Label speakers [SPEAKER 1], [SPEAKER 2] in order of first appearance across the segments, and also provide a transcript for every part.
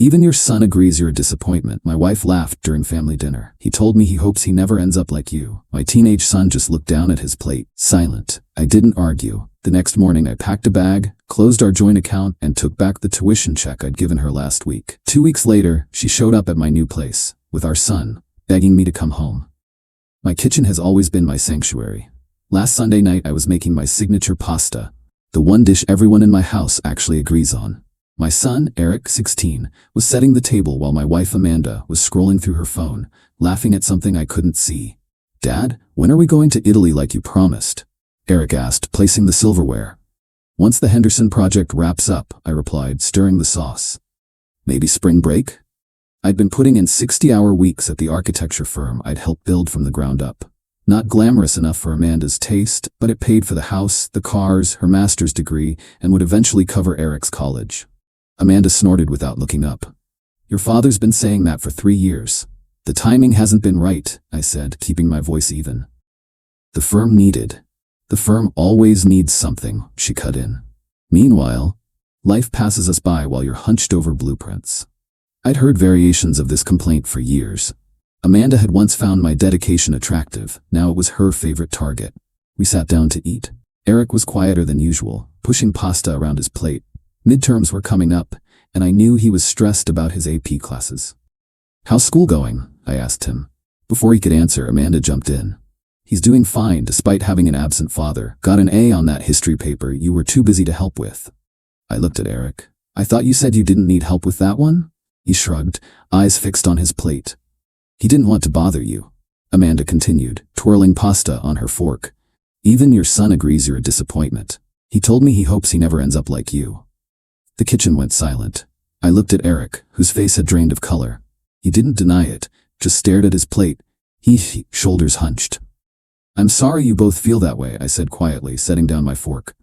[SPEAKER 1] Even your son agrees you're a disappointment. My wife laughed during family dinner. He told me he hopes he never ends up like you. My teenage son just looked down at his plate, silent. I didn't argue. The next morning I packed a bag, closed our joint account, and took back the tuition check I'd given her last week. 2 weeks later, she showed up at my new place, with our son, begging me to come home. My kitchen has always been my sanctuary. Last Sunday night I was making my signature pasta, the one dish everyone in my house actually agrees on. My son, Eric, 16, was setting the table while my wife Amanda was scrolling through her phone, laughing at something I couldn't see. "Dad, when are we going to Italy like you promised?" Eric asked, placing the silverware. "Once the Henderson project wraps up," I replied, stirring the sauce. "Maybe spring break?" I'd been putting in 60-hour weeks at the architecture firm I'd helped build from the ground up. Not glamorous enough for Amanda's taste, but it paid for the house, the cars, her master's degree, and would eventually cover Eric's college. Amanda snorted without looking up. "Your father's been saying that for 3 years. The timing hasn't been right," I said, keeping my voice even. "The firm always needs something," she cut in. "Meanwhile, life passes us by while you're hunched over blueprints." I'd heard variations of this complaint for years. Amanda had once found my dedication attractive. Now it was her favorite target. We sat down to eat. Eric was quieter than usual, pushing pasta around his plate. Midterms were coming up, and I knew he was stressed about his AP classes. "How's school going?" I asked him. Before he could answer, Amanda jumped in. "He's doing fine despite having an absent father. Got an A on that history paper you were too busy to help with." I looked at Eric. "I thought you said you didn't need help with that one?" He shrugged, eyes fixed on his plate. "He didn't want to bother you," Amanda continued, twirling pasta on her fork. "Even your son agrees you're a disappointment. He told me he hopes he never ends up like you." The kitchen went silent. I looked at Eric, whose face had drained of color. He didn't deny it, just stared at his plate. He shoulders hunched. "I'm sorry you both feel that way," I said quietly, setting down my fork.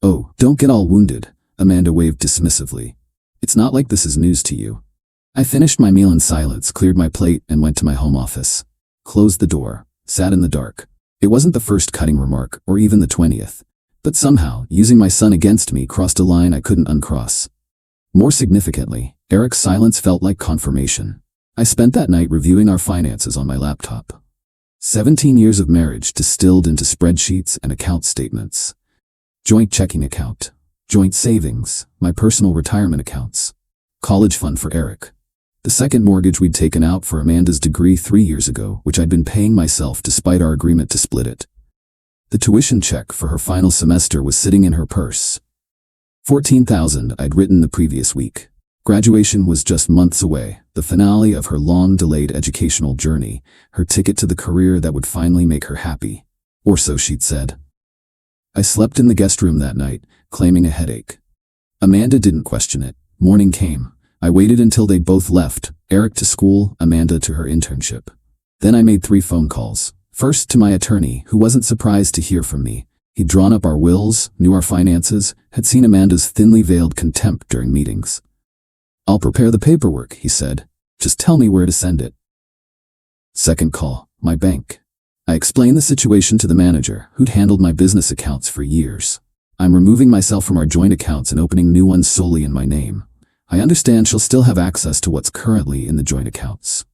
[SPEAKER 1] "Oh, don't get all wounded," Amanda waved dismissively. "It's not like this is news to you." I finished my meal in silence, cleared my plate, and went to my home office. Closed the door, sat in the dark. It wasn't the first cutting remark, or even the 20th. But somehow, using my son against me crossed a line I couldn't uncross. More significantly, Eric's silence felt like confirmation. I spent that night reviewing our finances on my laptop. 17 years of marriage distilled into spreadsheets and account statements. Joint checking account, joint savings, my personal retirement accounts, college fund for Eric. The second mortgage we'd taken out for Amanda's degree 3 years ago, which I'd been paying myself despite our agreement to split it. The tuition check for her final semester was sitting in her purse. $14,000 I'd written the previous week. Graduation was just months away, the finale of her long-delayed educational journey, her ticket to the career that would finally make her happy. Or so she'd said. I slept in the guest room that night, claiming a headache. Amanda didn't question it. Morning came. I waited until they'd both left, Eric to school, Amanda to her internship. Then I made 3 phone calls. First to my attorney, who wasn't surprised to hear from me. He'd drawn up our wills, knew our finances, had seen Amanda's thinly veiled contempt during meetings. "I'll prepare the paperwork," he said. "Just tell me where to send it." Second call, my bank. I explained the situation to the manager, who'd handled my business accounts for years. "I'm removing myself from our joint accounts and opening new ones solely in my name. I understand she'll still have access to what's currently in the joint accounts."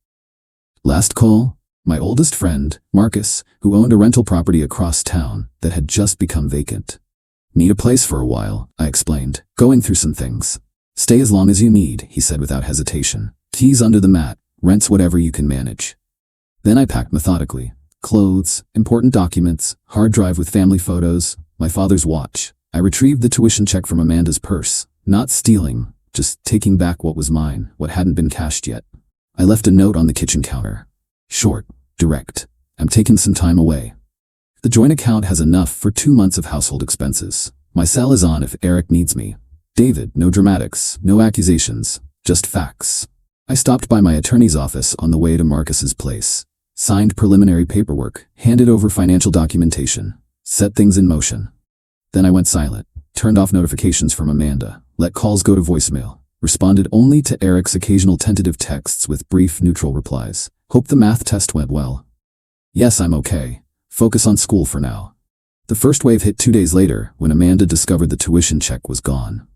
[SPEAKER 1] Last call, my oldest friend, Marcus, who owned a rental property across town that had just become vacant. "Need a place for a while," I explained, "going through some things." "Stay as long as you need," he said without hesitation. "Keys under the mat, rents whatever you can manage." Then I packed methodically. Clothes, important documents, hard drive with family photos, my father's watch. I retrieved the tuition check from Amanda's purse, not stealing, just taking back what was mine, what hadn't been cashed yet. I left a note on the kitchen counter. Short, direct. "I'm taking some time away. The joint account has enough for 2 months of household expenses. My cell is on if Eric needs me. David, no dramatics, no accusations, just facts." I stopped by my attorney's office on the way to Marcus's place. Signed preliminary paperwork, handed over financial documentation, set things in motion. Then I went silent, turned off notifications from Amanda, let calls go to voicemail, responded only to Eric's occasional tentative texts with brief, neutral replies. "Hope the math test went well." "Yes, I'm okay. Focus on school for now." The first wave hit 2 days later when Amanda discovered the tuition check was gone.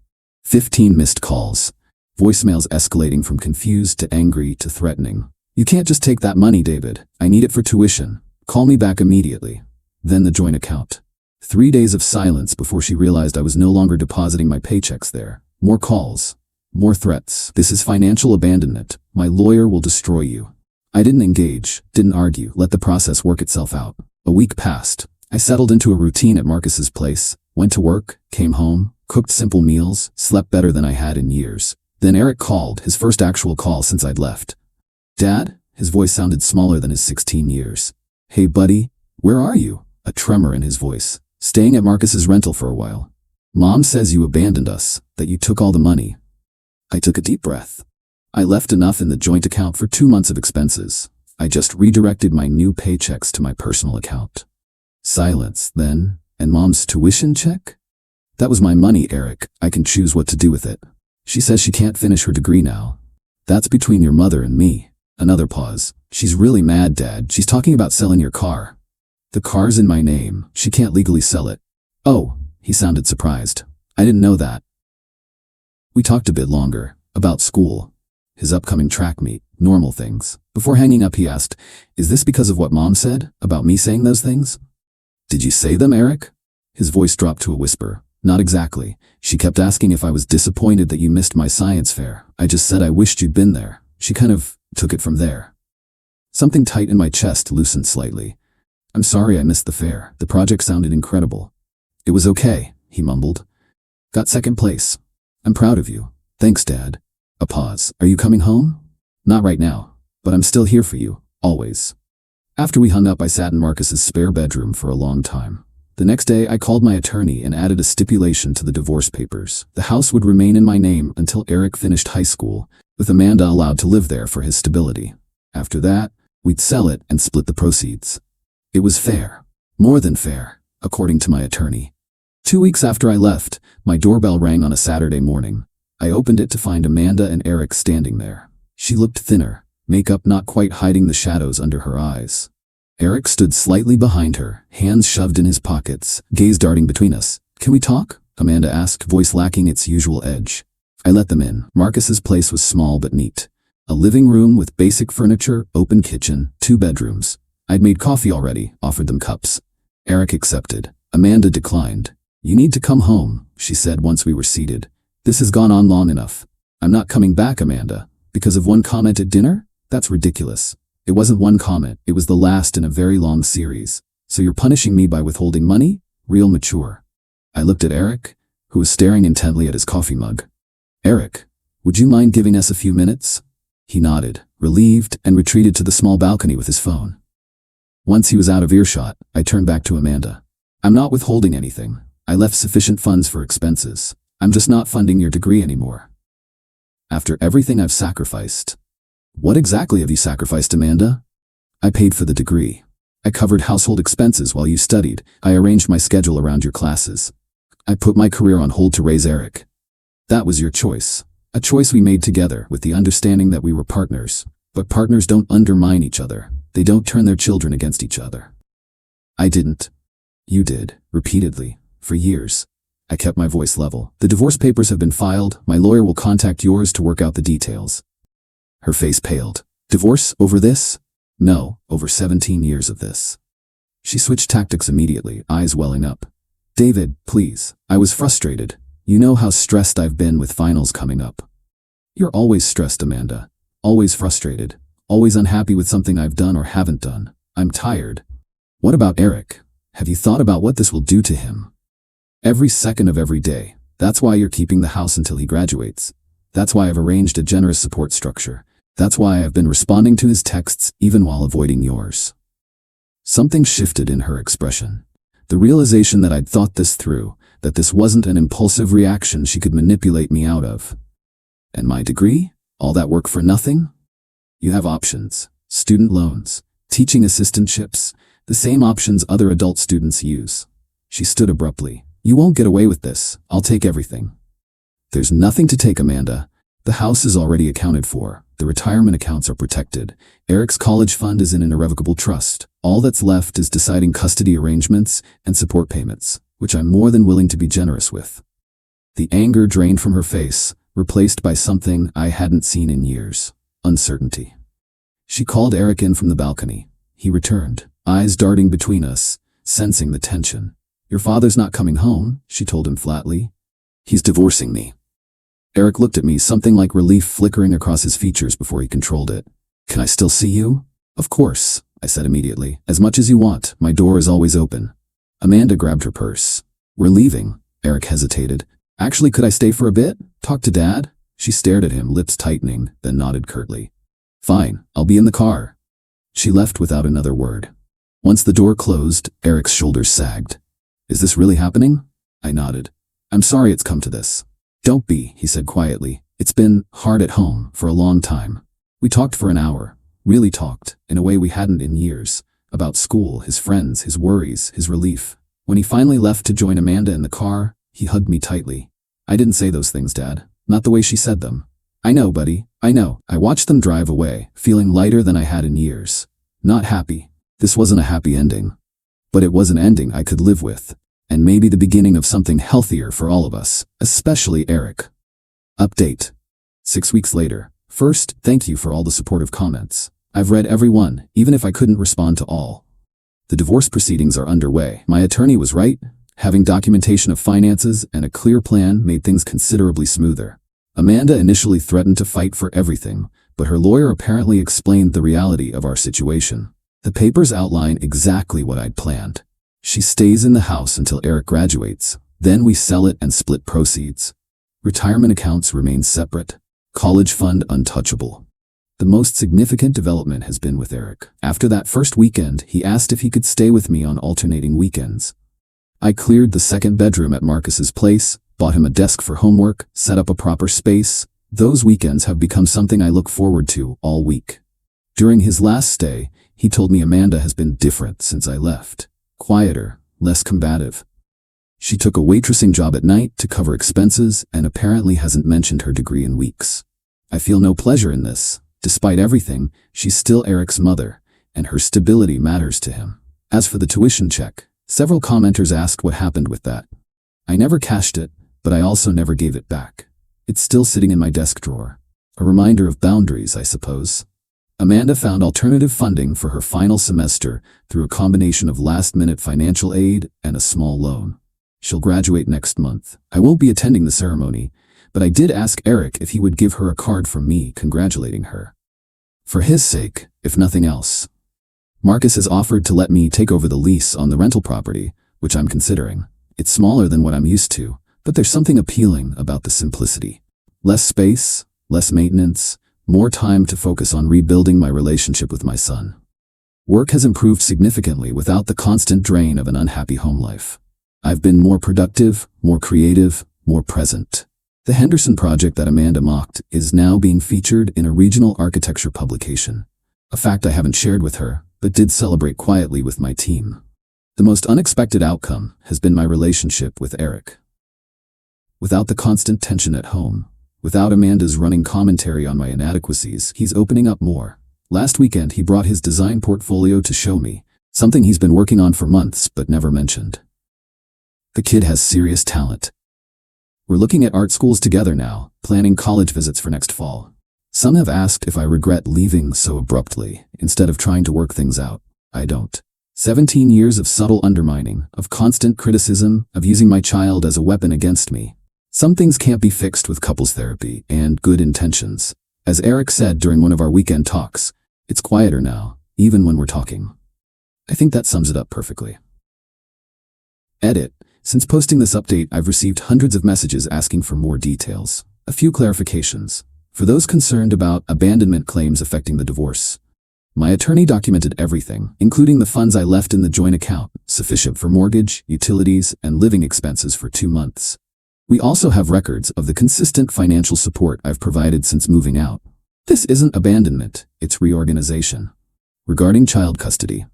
[SPEAKER 1] 15 missed calls. Voicemails escalating from confused to angry to threatening. You can't just take that money, David. I need it for tuition. Call me back immediately. Then the joint account. 3 days of silence before she realized I was no longer depositing my paychecks there. More calls. More threats. This is financial abandonment. My lawyer will destroy you. I didn't engage, didn't argue, let the process work itself out. A week passed. I settled into a routine at Marcus's place, went to work, came home, cooked simple meals, slept better than I had in years. Then Eric called, his first actual call since I'd left. Dad? His voice sounded smaller than his 16 years. Hey buddy, where are you? A tremor in his voice. Staying at Marcus's rental for a while. Mom says you abandoned us, that you took all the money. I took a deep breath. I left enough in the joint account for 2 months of expenses. I just redirected my new paychecks to my personal account. Silence, then, and Mom's tuition check? That was my money, Eric. I can choose what to do with it. She says she can't finish her degree now. That's between your mother and me. Another pause. She's really mad, Dad. She's talking about selling your car. The car's in my name. She can't legally sell it. Oh, he sounded surprised. I didn't know that. We talked a bit longer, about school, his upcoming track meet, normal things. Before hanging up, he asked, is this because of what Mom said, about me saying those things? Did you say them, Eric? His voice dropped to a whisper. Not exactly. She kept asking if I was disappointed that you missed my science fair. I just said I wished you'd been there. She kind of took it from there. Something tight in my chest loosened slightly. I'm sorry I missed the fair. The project sounded incredible. It was okay, he mumbled. Got second place. I'm proud of you. Thanks, Dad. A pause. Are you coming home? Not right now, but I'm still here for you, always. After we hung up, I sat in Marcus's spare bedroom for a long time. The next day, I called my attorney and added a stipulation to the divorce papers. The house would remain in my name until Eric finished high school, with Amanda allowed to live there for his stability. After that, we'd sell it and split the proceeds. It was fair. More than fair, according to my attorney. 2 weeks after I left, my doorbell rang on a Saturday morning. I opened it to find Amanda and Eric standing there. She looked thinner, makeup not quite hiding the shadows under her eyes. Eric stood slightly behind her, hands shoved in his pockets, gaze darting between us. Can we talk? Amanda asked, voice lacking its usual edge. I let them in. Marcus's place was small but neat. A living room with basic furniture, open kitchen, 2 bedrooms. I'd made coffee already, offered them cups. Eric accepted. Amanda declined. You need to come home, she said once we were seated. This has gone on long enough. I'm not coming back, Amanda. Because of one comment at dinner? That's ridiculous. It wasn't one comment, it was the last in a very long series. So you're punishing me by withholding money? Real mature. I looked at Eric, who was staring intently at his coffee mug. Eric, would you mind giving us a few minutes? He nodded, relieved, and retreated to the small balcony with his phone. Once he was out of earshot, I turned back to Amanda. I'm not withholding anything. I left sufficient funds for expenses. I'm just not funding your degree anymore. After everything I've sacrificed. What exactly have you sacrificed, Amanda? I paid for the degree. I covered household expenses while you studied. I arranged my schedule around your classes. I put my career on hold to raise Eric. That was your choice. A choice we made together with the understanding that we were partners. But partners don't undermine each other. They don't turn their children against each other. I didn't. You did, repeatedly, for years. I kept my voice level. The divorce papers have been filed. My lawyer will contact yours to work out the details. Her face paled. Divorce over this? No, over 17 years of this. She switched tactics immediately, eyes welling up. David, please. I was frustrated. You know how stressed I've been with finals coming up. You're always stressed, Amanda. Always frustrated. Always unhappy with something I've done or haven't done. I'm tired. What about Eric? Have you thought about what this will do to him? Every second of every day. That's why you're keeping the house until he graduates. That's why I've arranged a generous support structure. That's why I've been responding to his texts even while avoiding yours. Something shifted in her expression. The realization that I'd thought this through, that this wasn't an impulsive reaction she could manipulate me out of. And my degree? All that work for nothing? You have options. Student loans, teaching assistantships, the same options other adult students use. She stood abruptly. You won't get away with this. I'll take everything. There's nothing to take, Amanda. The house is already accounted for. The retirement accounts are protected. Eric's college fund is in an irrevocable trust. All that's left is deciding custody arrangements and support payments, which I'm more than willing to be generous with. The anger drained from her face, replaced by something I hadn't seen in years: uncertainty. She called Eric in from the balcony. He returned, eyes darting between us, sensing the tension. "Your father's not coming home," she told him flatly. "He's divorcing me." Eric looked at me, something like relief flickering across his features before he controlled it. "Can I still see you?" "Of course," I said immediately. "As much as you want. My door is always open." Amanda grabbed her purse. "We're leaving." Eric hesitated. "Actually, could I stay for a bit? Talk to Dad?" She stared at him, lips tightening, then nodded curtly. "Fine, I'll be in the car." She left without another word. Once the door closed, Eric's shoulders sagged. "Is this really happening?" I nodded. "I'm sorry it's come to this." "Don't be," he said quietly. "It's been hard at home for a long time." We talked for an hour, really talked, in a way we hadn't in years, about school, his friends, his worries, his relief. When he finally left to join Amanda in the car, he hugged me tightly. "I didn't say those things, Dad. Not the way she said them." "I know, buddy. I know." I watched them drive away, feeling lighter than I had in years. Not happy. This wasn't a happy ending. But it was an ending I could live with, and maybe the beginning of something healthier for all of us, especially Eric. Update. 6 weeks later. First, thank you for all the supportive comments. I've read every one, even if I couldn't respond to all. The divorce proceedings are underway. My attorney was right. Having documentation of finances and a clear plan made things considerably smoother. Amanda initially threatened to fight for everything, but her lawyer apparently explained the reality of our situation. The papers outline exactly what I'd planned. She stays in the house until Eric graduates. Then we sell it and split proceeds. Retirement accounts remain separate. College fund untouchable. The most significant development has been with Eric. After that first weekend, he asked if he could stay with me on alternating weekends. I cleared the second bedroom at Marcus's place, bought him a desk for homework, set up a proper space. Those weekends have become something I look forward to all week. During his last stay, he told me Amanda has been different since I left. Quieter, less combative. She took a waitressing job at night to cover expenses and apparently hasn't mentioned her degree in weeks. I feel no pleasure in this. Despite everything, she's still Eric's mother, and her stability matters to him. As for the tuition check, several commenters asked what happened with that. I never cashed it, but I also never gave it back. It's still sitting in my desk drawer. A reminder of boundaries, I suppose. Amanda found alternative funding for her final semester through a combination of last-minute financial aid and a small loan. She'll graduate next month. I won't be attending the ceremony, but I did ask Eric if he would give her a card from me congratulating her. For his sake, if nothing else. Marcus has offered to let me take over the lease on the rental property, which I'm considering. It's smaller than what I'm used to, but there's something appealing about the simplicity. Less space, less maintenance, more time to focus on rebuilding my relationship with my son. Work has improved significantly without the constant drain of an unhappy home life. I've been more productive, more creative, more present. The Henderson project that Amanda mocked is now being featured in a regional architecture publication. A fact I haven't shared with her, but did celebrate quietly with my team. The most unexpected outcome has been my relationship with Eric. Without the constant tension at home, without Amanda's running commentary on my inadequacies, he's opening up more. Last weekend he brought his design portfolio to show me, something he's been working on for months but never mentioned. The kid has serious talent. We're looking at art schools together now, planning college visits for next fall. Some have asked if I regret leaving so abruptly, instead of trying to work things out. I don't. 17 years of subtle undermining, of constant criticism, of using my child as a weapon against me. Some things can't be fixed with couples therapy and good intentions. As Eric said during one of our weekend talks, it's quieter now, even when we're talking. I think that sums it up perfectly. Edit. Since posting this update, I've received hundreds of messages asking for more details. A few clarifications. For those concerned about abandonment claims affecting the divorce, my attorney documented everything, including the funds I left in the joint account, sufficient for mortgage, utilities, and living expenses for 2 months. We also have records of the consistent financial support I've provided since moving out. This isn't abandonment, it's reorganization. Regarding child custody,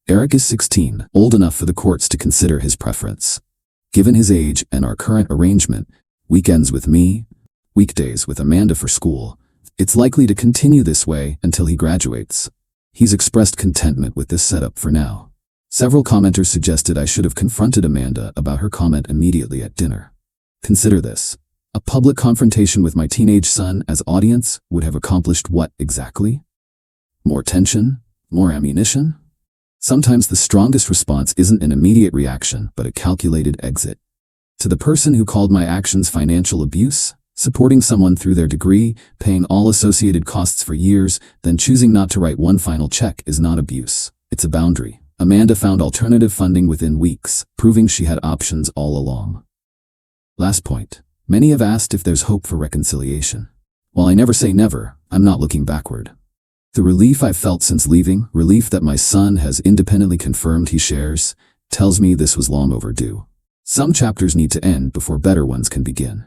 [SPEAKER 1] Eric is 16, old enough for the courts to consider his preference. Given his age and our current arrangement, weekends with me, weekdays with Amanda for school, it's likely to continue this way until he graduates. He's expressed contentment with this setup for now. Several commenters suggested I should have confronted Amanda about her comment immediately at dinner. Consider this. A public confrontation with my teenage son as audience would have accomplished what exactly? More tension? More ammunition? Sometimes the strongest response isn't an immediate reaction, but a calculated exit. To the person who called my actions financial abuse, supporting someone through their degree, paying all associated costs for years, then choosing not to write one final check is not abuse. It's a boundary. Amanda found alternative funding within weeks, proving she had options all along. Last point. Many have asked if there's hope for reconciliation. While I never say never, I'm not looking backward. The relief I've felt since leaving, relief that my son has independently confirmed he shares, tells me this was long overdue. Some chapters need to end before better ones can begin.